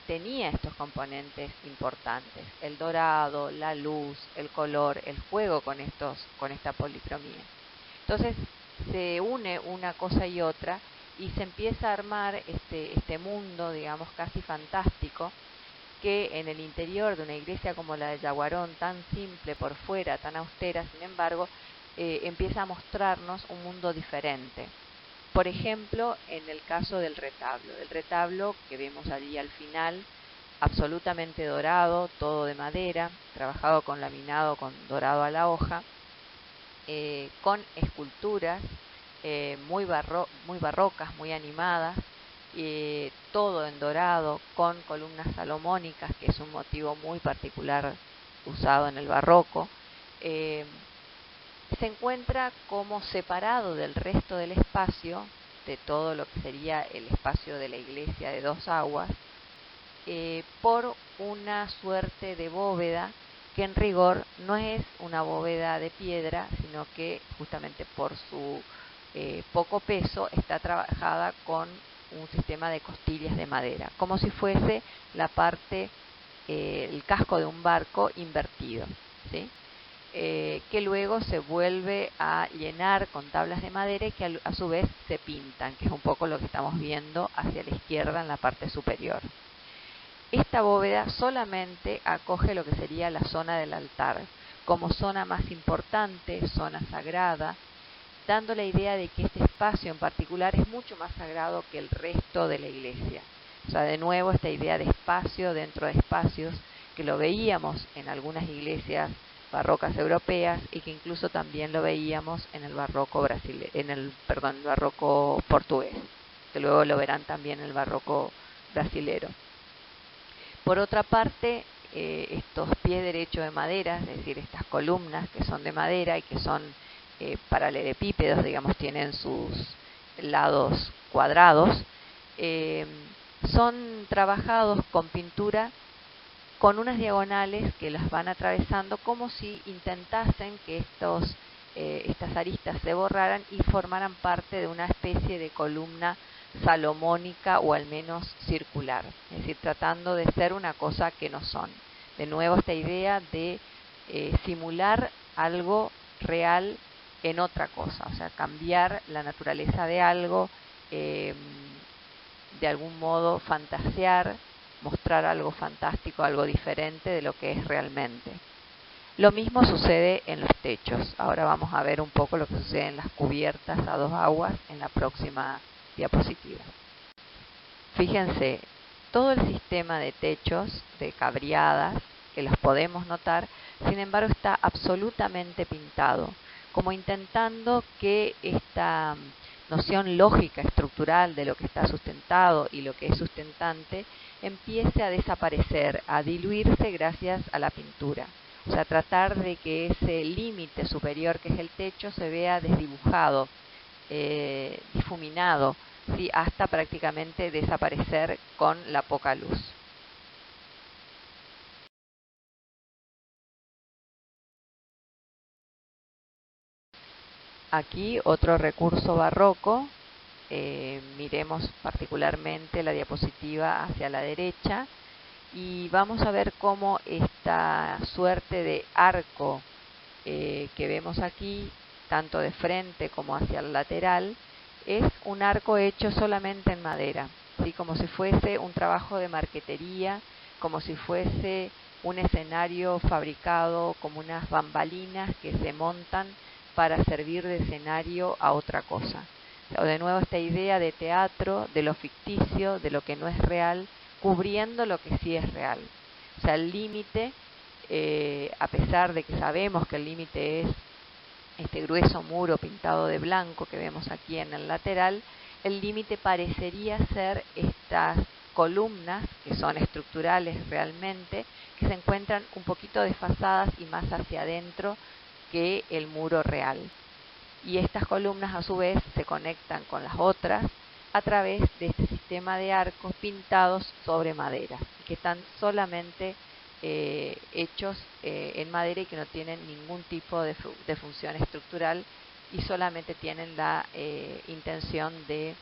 tenía estos componentes importantes: el dorado, la luz, el color, el juego con esta policromía. Entonces se une una cosa y otra y se empieza a armar este mundo, digamos, casi fantástico, que en el interior de una iglesia como la de Yaguarón, tan simple por fuera, tan austera, sin embargo, empieza a mostrarnos un mundo diferente. Por ejemplo, en el caso del retablo que vemos allí al final, absolutamente dorado, todo de madera, trabajado con laminado con dorado a la hoja, con esculturas muy barrocas, muy animadas, todo en dorado, con columnas salomónicas, que es un motivo muy particular usado en el barroco. Se encuentra como separado del resto del espacio, de todo lo que sería el espacio de la iglesia de Dos Aguas, por una suerte de bóveda que en rigor no es una bóveda de piedra, sino que justamente por su poco peso está trabajada con un sistema de costillas de madera, como si fuese la parte, el casco de un barco invertido, ¿sí? Que luego se vuelve a llenar con tablas de madera y que a su vez se pintan, que es un poco lo que estamos viendo hacia la izquierda en la parte superior. Esta bóveda solamente acoge lo que sería la zona del altar, como zona más importante, zona sagrada, dando la idea de que este espacio en particular es mucho más sagrado que el resto de la iglesia. O sea, de nuevo esta idea de espacio dentro de espacios, que lo veíamos en algunas iglesias barrocas europeas y que incluso también lo veíamos en el barroco el barroco portugués, que luego lo verán también en el barroco brasilero. Por otra parte, estos pies derechos de madera, es decir, estas columnas que son de madera y que son paralelepípedos, digamos, tienen sus lados cuadrados, son trabajados con pintura con unas diagonales que las van atravesando, como si intentasen que estas aristas se borraran y formaran parte de una especie de columna salomónica o al menos circular, es decir, tratando de ser una cosa que no son. De nuevo esta idea de simular algo real en otra cosa, o sea, cambiar la naturaleza de algo, de algún modo fantasear, mostrar algo fantástico, algo diferente de lo que es realmente. Lo mismo sucede en los techos. Ahora vamos a ver un poco lo que sucede en las cubiertas a dos aguas en la próxima diapositiva. Fíjense, todo el sistema de techos, de cabriadas, que los podemos notar, sin embargo está absolutamente pintado, como intentando que esta noción lógica, estructural de lo que está sustentado y lo que es sustentante empiece a desaparecer, a diluirse gracias a la pintura. O sea, tratar de que ese límite superior que es el techo se vea desdibujado, difuminado, ¿sí? Hasta prácticamente desaparecer con la poca luz. Aquí otro recurso barroco, miremos particularmente la diapositiva hacia la derecha y vamos a ver cómo esta suerte de arco que vemos aquí, tanto de frente como hacia el lateral, es un arco hecho solamente en madera, ¿sí? Como si fuese un trabajo de marquetería, como si fuese un escenario fabricado como unas bambalinas que se montan para servir de escenario a otra cosa. O de nuevo esta idea de teatro, de lo ficticio, de lo que no es real, cubriendo lo que sí es real. O sea, el límite, a pesar de que sabemos que el límite es este grueso muro pintado de blanco que vemos aquí en el lateral, el límite parecería ser estas columnas, que son estructurales realmente, que se encuentran un poquito desfasadas y más hacia adentro que el muro real. Y estas columnas a su vez se conectan con las otras a través de este sistema de arcos pintados sobre madera, que están solamente hechos en madera y que no tienen ningún tipo de función estructural y solamente tienen la intención de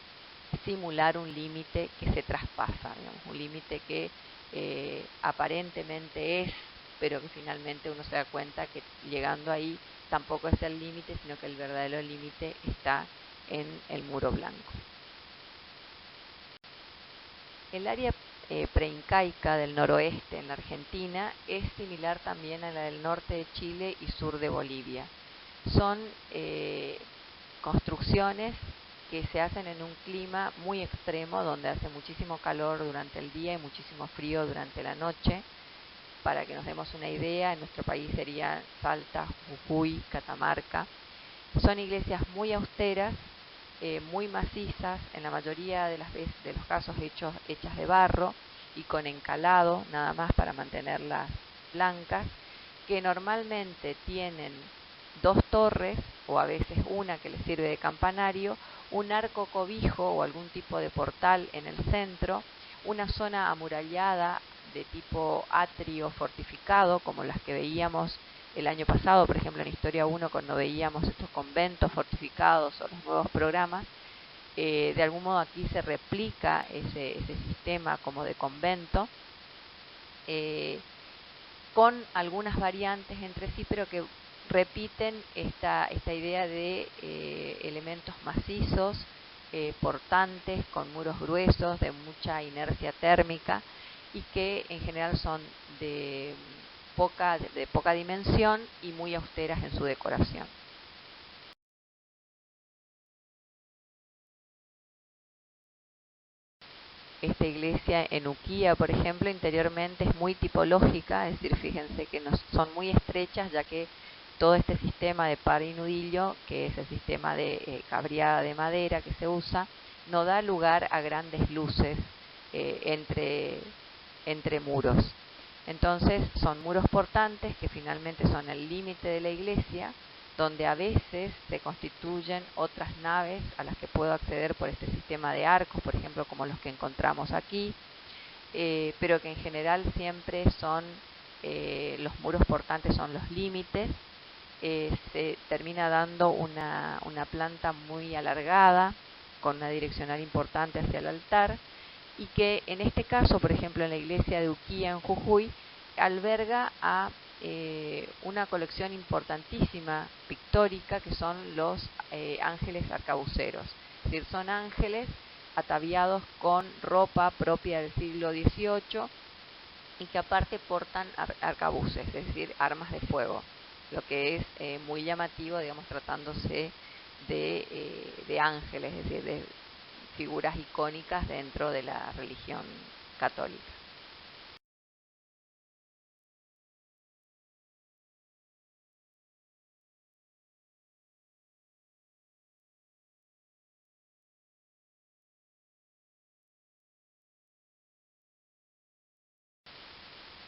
simular un límite que se traspasa, digamos, un límite que aparentemente es, pero que finalmente uno se da cuenta que llegando ahí tampoco es el límite, sino que el verdadero límite está en el muro blanco. El área preincaica del noroeste en la Argentina es similar también a la del norte de Chile y sur de Bolivia. Son construcciones que se hacen en un clima muy extremo, donde hace muchísimo calor durante el día y muchísimo frío durante la noche. Para que nos demos una idea, en nuestro país sería Salta, Jujuy, Catamarca. Son iglesias muy austeras, muy macizas, en la mayoría de las veces, de los casos hechas de barro y con encalado, nada más para mantenerlas blancas, que normalmente tienen 2 torres, o a veces una que les sirve de campanario, un arco cobijo o algún tipo de portal en el centro, una zona amurallada de tipo atrio fortificado, como las que veíamos el año pasado, por ejemplo en Historia 1, cuando veíamos estos conventos fortificados o los nuevos programas. De algún modo aquí se replica ese sistema como de convento, con algunas variantes entre sí, pero que repiten esta idea de elementos macizos, portantes, con muros gruesos, de mucha inercia térmica, y que en general son de poca dimensión y muy austeras en su decoración. Esta iglesia en Uquía, por ejemplo, interiormente es muy tipológica, es decir, fíjense que son muy estrechas, ya que todo este sistema de par y nudillo, que es el sistema de cabriada de madera que se usa, no da lugar a grandes luces entre muros. Entonces son muros portantes que finalmente son el límite de la iglesia, donde a veces se constituyen otras naves a las que puedo acceder por este sistema de arcos, por ejemplo, como los que encontramos aquí, pero que en general siempre son, los muros portantes son los límites. Se termina dando una planta muy alargada, con una direccional importante hacia el altar, y que en este caso, por ejemplo, en la iglesia de Uquía en Jujuy, alberga a una colección importantísima pictórica que son los ángeles arcabuceros. Es decir, son ángeles ataviados con ropa propia del siglo XVIII y que aparte portan arcabuces, es decir, armas de fuego, lo que es muy llamativo, digamos, tratándose de ángeles, es decir, de figuras icónicas dentro de la religión católica.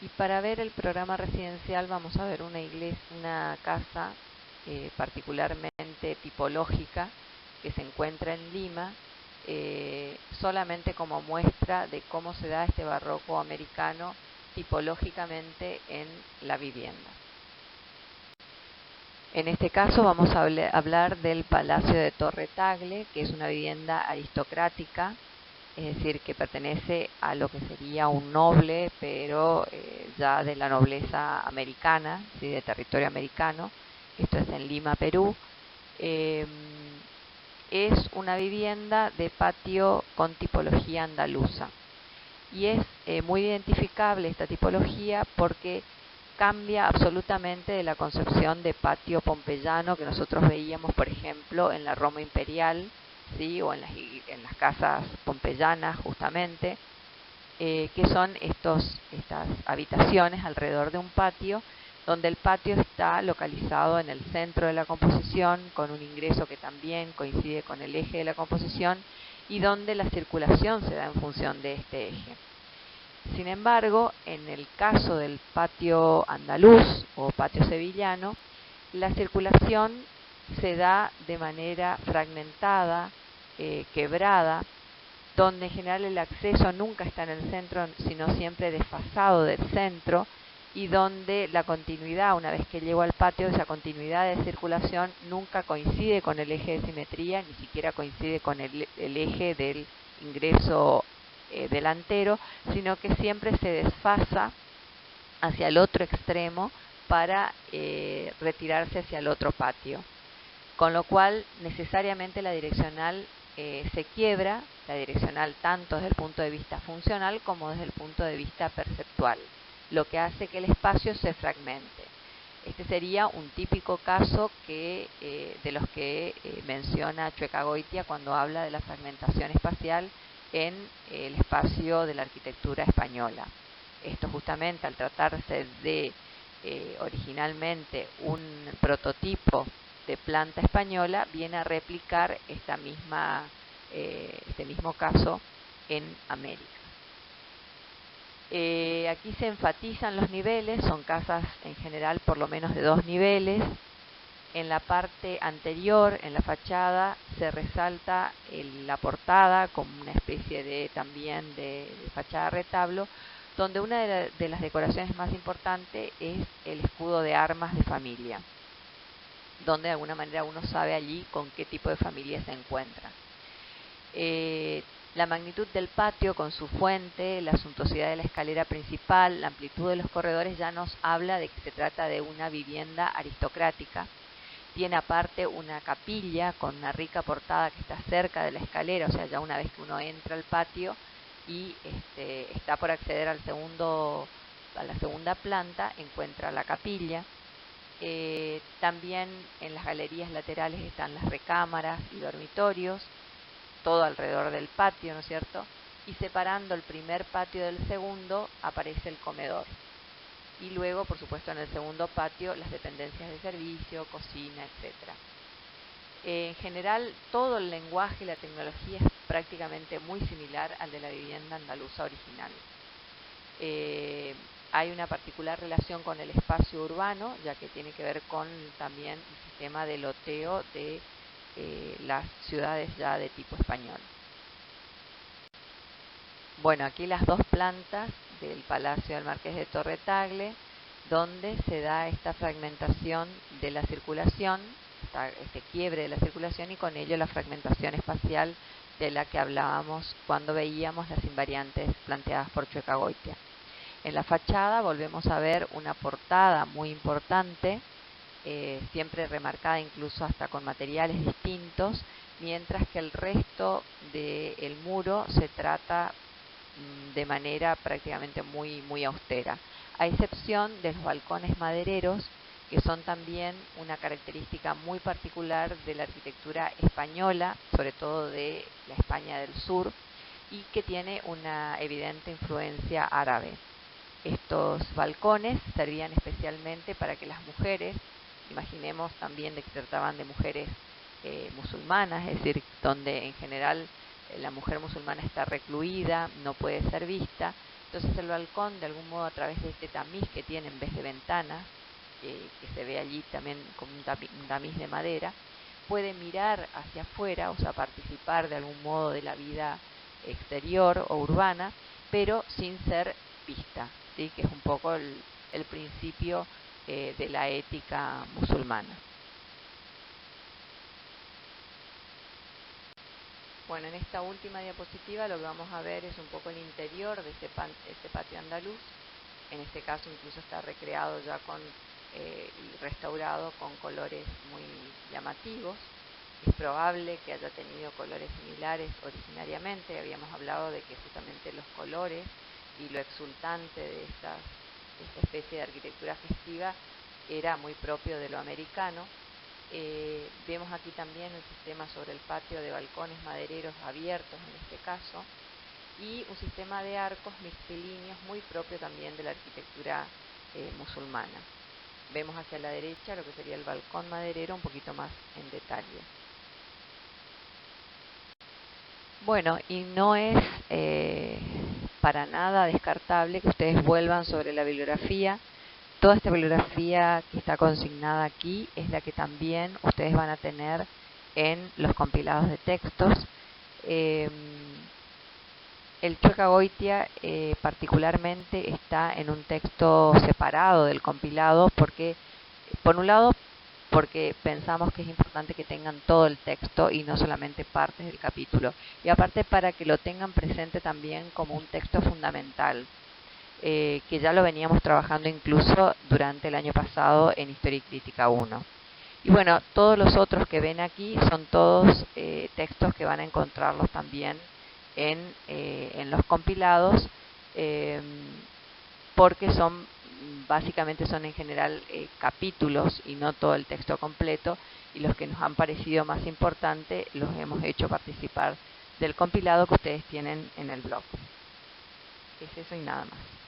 Y para ver el programa residencial vamos a ver una iglesia, una casa particularmente tipológica que se encuentra en Lima, solamente como muestra de cómo se da este barroco americano tipológicamente en la vivienda. En este caso vamos a hablar del Palacio de Torre Tagle, que es una vivienda aristocrática, es decir, que pertenece a lo que sería un noble, pero ya de la nobleza americana, ¿sí? De territorio americano. Esto es en Lima, Perú. Es una vivienda de patio con tipología andaluza. Y es muy identificable esta tipología porque cambia absolutamente de la concepción de patio pompeyano que nosotros veíamos, por ejemplo, en la Roma imperial, ¿sí? O en las casas pompeyanas, justamente, que son estas habitaciones alrededor de un patio, donde el patio está localizado en el centro de la composición, con un ingreso que también coincide con el eje de la composición, y donde la circulación se da en función de este eje. Sin embargo, en el caso del patio andaluz o patio sevillano, la circulación se da de manera fragmentada, quebrada, donde en general el acceso nunca está en el centro, sino siempre desfasado del centro, y donde la continuidad, una vez que llego al patio, esa continuidad de circulación nunca coincide con el eje de simetría, ni siquiera coincide con el eje del ingreso delantero, sino que siempre se desfasa hacia el otro extremo para retirarse hacia el otro patio. Con lo cual, necesariamente la direccional se quiebra, la direccional tanto desde el punto de vista funcional como desde el punto de vista perceptual, lo que hace que el espacio se fragmente. Este sería un típico caso de los que menciona Chuecagoitia cuando habla de la fragmentación espacial en el espacio de la arquitectura española. Esto justamente al tratarse de originalmente un prototipo de planta española, viene a replicar este mismo caso en América. Aquí se enfatizan los niveles, son casas en general por lo menos de 2 niveles. En la parte anterior, en la fachada, se resalta la portada como una especie de fachada retablo, donde una de las decoraciones más importantes es el escudo de armas de familia, donde de alguna manera uno sabe allí con qué tipo de familia se encuentra. La magnitud del patio con su fuente, la suntuosidad de la escalera principal, la amplitud de los corredores ya nos habla de que se trata de una vivienda aristocrática. Tiene aparte una capilla con una rica portada que está cerca de la escalera, o sea, ya una vez que uno entra al patio y está por acceder a la segunda planta, encuentra la capilla. También en las galerías laterales están las recámaras y dormitorios, todo alrededor del patio, ¿no es cierto? Y separando el primer patio del segundo aparece el comedor. Y luego, por supuesto, en el segundo patio las dependencias de servicio, cocina, etc. En general, todo el lenguaje y la tecnología es prácticamente muy similar al de la vivienda andaluza original. Hay una particular relación con el espacio urbano, ya que tiene que ver con también el sistema de loteo de las ciudades ya de tipo español. Bueno, aquí las 2 plantas del Palacio del Marqués de Torre Tagle, donde se da esta fragmentación de la circulación, este quiebre de la circulación y con ello la fragmentación espacial de la que hablábamos cuando veíamos las invariantes planteadas por Chuecagoitia. En la fachada volvemos a ver una portada muy importante, siempre remarcada incluso hasta con materiales distintos, mientras que el resto del muro se trata de manera prácticamente muy austera, a excepción de los balcones madereros, que son también una característica muy particular de la arquitectura española, sobre todo de la España del sur, y que tiene una evidente influencia árabe. Estos balcones servían especialmente para que las mujeres, imaginemos también de que se trataban de mujeres musulmanas, es decir, donde en general la mujer musulmana está recluida, no puede ser vista, entonces el balcón de algún modo a través de este tamiz que tiene en vez de ventanas, que se ve allí también como un tamiz de madera, puede mirar hacia afuera, o sea, participar de algún modo de la vida exterior o urbana, pero sin ser vista, ¿sí? Que es un poco el principio de la ética musulmana. Bueno, en esta última diapositiva lo que vamos a ver es un poco el interior de este patio andaluz. En este caso incluso está recreado ya y restaurado con colores muy llamativos. Es probable que haya tenido colores similares originariamente. Habíamos hablado de que justamente los colores y lo exultante de esta especie de arquitectura festiva era muy propio de lo americano. Vemos aquí también el sistema sobre el patio de balcones madereros abiertos en este caso, y un sistema de arcos mixtilíneos muy propio también de la arquitectura musulmana. Vemos hacia la derecha lo que sería el balcón maderero un poquito más en detalle. Bueno, y no es para nada descartable que ustedes vuelvan sobre la bibliografía. Toda esta bibliografía que está consignada aquí es la que también ustedes van a tener en los compilados de textos. El Chueca Goitia particularmente está en un texto separado del compilado porque, por un lado, porque pensamos que es importante que tengan todo el texto y no solamente partes del capítulo. Y aparte para que lo tengan presente también como un texto fundamental, que ya lo veníamos trabajando incluso durante el año pasado en Historia y Crítica 1. Y bueno, todos los otros que ven aquí son todos textos que van a encontrarlos también en los compilados, eh, porque básicamente son en general capítulos y no todo el texto completo, y los que nos han parecido más importantes los hemos hecho participar del compilado que ustedes tienen en el blog. Es eso y nada más.